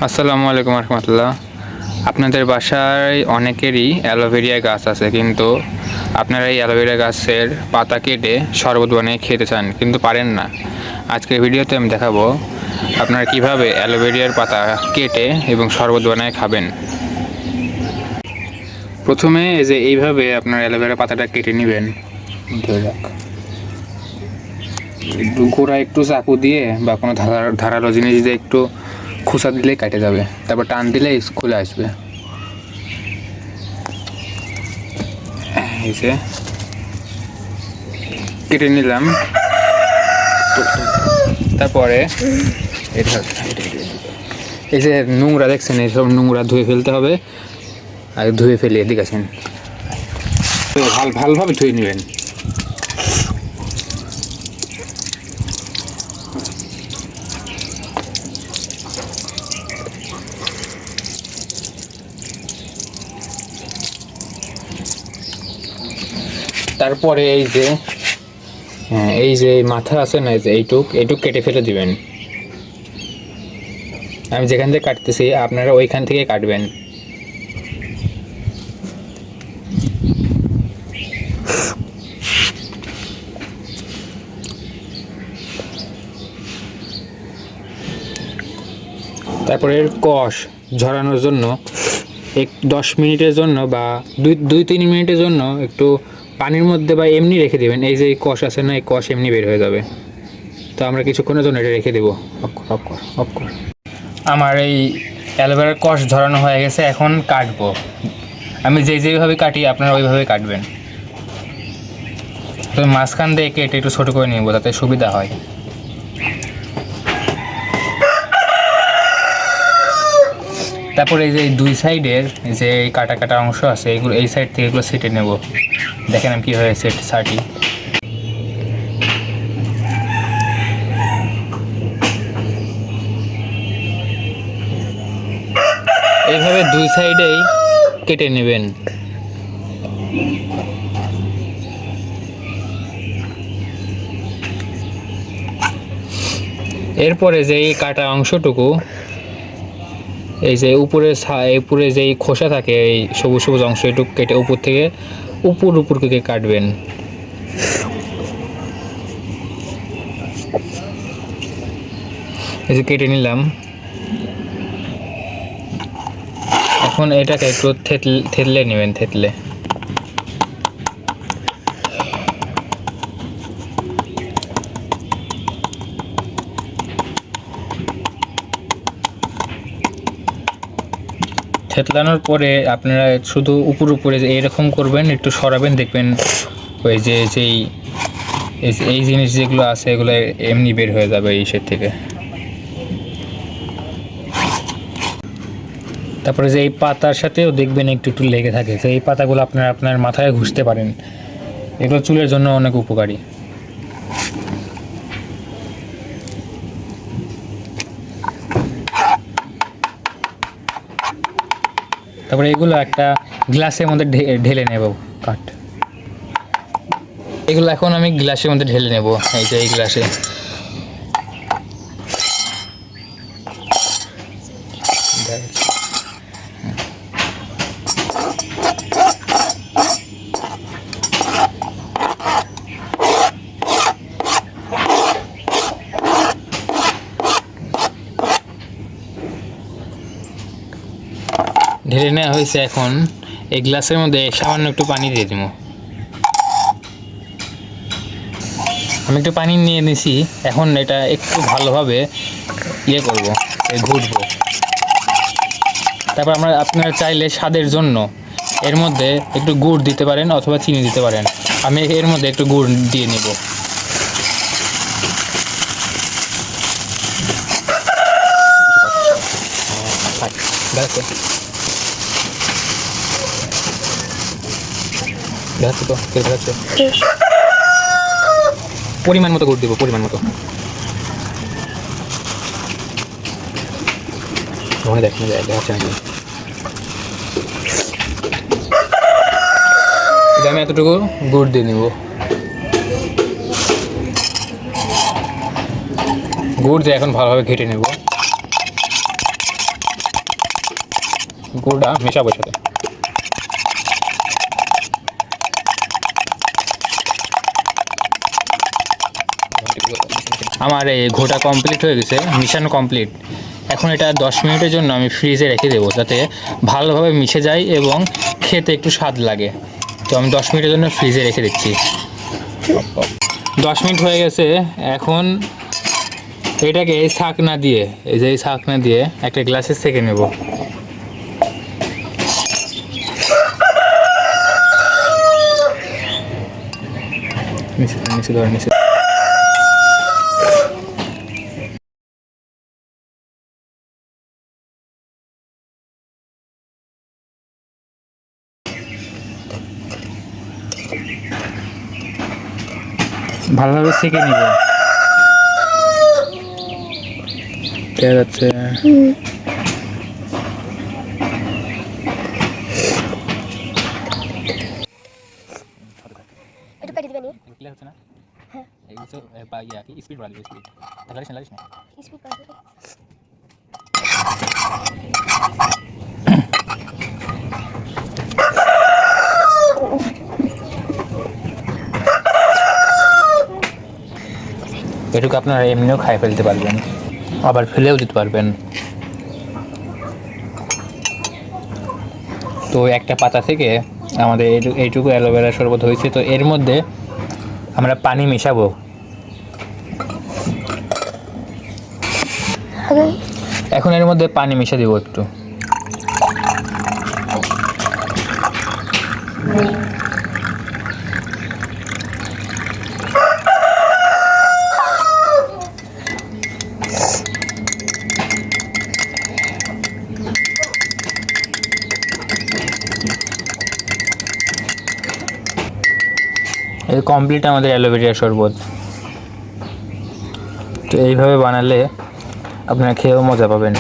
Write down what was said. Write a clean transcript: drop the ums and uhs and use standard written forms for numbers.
আসসালামু আলাইকুম রহমতুল্লাহ। আপনাদের বাসায় অনেকেরই অ্যালোভেরা গাছ আছে, কিন্তু আপনারা এই অ্যালোভেরা গাছের পাতা কেটে শরবত বানিয়ে খেতে চান কিন্তু পারেন না। আজকের ভিডিওতে আমি দেখাবো আপনারা কিভাবে অ্যালোভেরার পাতা কেটে এবং শরবত বানিয়ে খাবেন। প্রথমে এই যে এইভাবে আপনার অ্যালোভেরা পাতাটা কেটে নেবেন। গোড়া একটু চাকু দিয়ে বা কোনো ধারালো জিনিস দিয়ে একটু খোসা দিলেই কেটে যাবে, তারপর টান দিলেই খুলে আসবে। এই যে কেটে নিলাম। তারপরে এই যে নোংরা দেখছেন, এইসব নোংরা ধুয়ে ফেলতে হবে। আর ধুয়ে ফেলে এদিকে আসেন, ভালোভাবে ধুয়ে নেবেন। তারপরে এই যে মাথা আছে না, যে এইটুক কেটে ফেলে দিবেন। আমি যেখান থেকে কাটতেছি আপনারা ওইখান থেকে কাটবেন। তারপরে কষ ঝরানোর জন্য 10 মিনিটের জন্য বা 2-3 মিনিটের জন্য একটু পানির মধ্যে বা এমনি রেখে দেবেন। এই যে কষ আছে না, এই কষ এমনি বের হয়ে যাবে। তো আমরা কিছুক্ষণের জন্য এটা রেখে দেবো। অফ কর। আমার এই অ্যালোভেরার কষ ঝরানো হয়ে গেছে, এখন কাটবো। আমি যেভাবে কাটি আপনারা ওইভাবে কাটবেন। তো মাঝখান দিয়ে কেটে একটু ছোটো করে নেবো যাতে সুবিধা হয়। তারপরে এই যে দুই সাইডের যে কাটা অংশ আছে, এগুলো এই সাইড থেকে এগুলো ছেটে নেব। দেখেন আমি কীভাবে ছাটি। এইভাবে দুই সাইডেই কেটে নেবেন। এরপরে যে এই কাটা অংশটুকু, এই যে উপরে যেই খোসা থাকে, এই সবুজ অংশ, এটুকু কেটে উপর থেকে উপর থেকে কাটবেন। এই যে কেটে নিলাম। এখন এটাকে একটু থেতলে নেবেন। থেতলানোর পরে আপনারা শুধু উপরে এরকম করবেন, একটু সরাবেন, দেখবেন ওই এই জিনিস যেগুলো আছে এগুলো এমনি বের হয়ে যাবে ইসের থেকে। তারপরে যে এই পাতার সাথেও দেখবেন একটু লেগে থাকে, তো এই পাতাগুলো আপনার মাথায় ঘষতে পারেন। এগুলো চুলের জন্য অনেক উপকারী। তারপরে এগুলো একটা গ্লাসের মধ্যে ঢেলে নেব। এগুলো এখন আমি গ্লাসের মধ্যে ঢেলে নেব। এই যে এই গ্লাসে ঢেলে নেওয়া হয়েছে। এখন এই গ্লাসের মধ্যে সামান্য একটু পানি দিয়ে দেবো। আমি একটু পানি নিয়ে নিয়েছি। এখন এটা একটু ভালোভাবে করব, ঘুটবো। তারপর আপনারা চাইলে স্বাদের জন্য এর মধ্যে একটু গুড় দিতে পারেন অথবা চিনি দিতে পারেন। আমি এর মধ্যে একটু গুড় দিয়ে নেব। পরিমাণ মতো গুড় দিব, পরিমাণ মতো। দেখেন দেখাচ্ছে নাকি, আমি এতটুকু গুড় দিয়ে নেব। গুড় দিয়ে এখন ভালোভাবে ঘেটে নেব। গুড়টা মেশাবো সাথে। আমার এই ঘোটা কমপ্লিট হয়ে গেছে, মিশানো কমপ্লিট। এখন এটা 10 মিনিটের জন্য আমি ফ্রিজে রেখে দেবো, যাতে ভালোভাবে মিশে যায় এবং খেতে একটু স্বাদ লাগে। তো আমি 10 মিনিটের জন্য ফ্রিজে রেখে দিচ্ছি। 10 মিনিট হয়ে গেছে। এখন এটাকে এই ছাকনা দিয়ে, এই যে এই ছাকনা দিয়ে একটা গ্লাসে ছেঁকে নেব। নিচে ধরে নিচে। ভালোভাবে ছেঁকে নিব। দেখা যাচ্ছে একটু কেটে দিবেন ক্লিয়ার হচ্ছে না? হ্যাঁ এই তো ইয়া কি স্পিড বাড়াবি, স্পিড লাগিস না, লাগিস না। স্পিড বাড়াতে এটুকু আপনারা এমনিও খাই ফেলতে পারবেন, আবার ফেলেও দিতে পারবেন। তো একটা পাতা থেকে আমাদের এইটুকু অ্যালোভেরা শরবত হয়েছে। তো এর মধ্যে আমরা পানি মেশাবো। এখন এর মধ্যে পানি মিশিয়ে দিব একটু। এই কমপ্লিট আমাদের অ্যালোভেরা শরবত। তো এইভাবে বানালে আপনারা খেয়েও মজা পাবেন।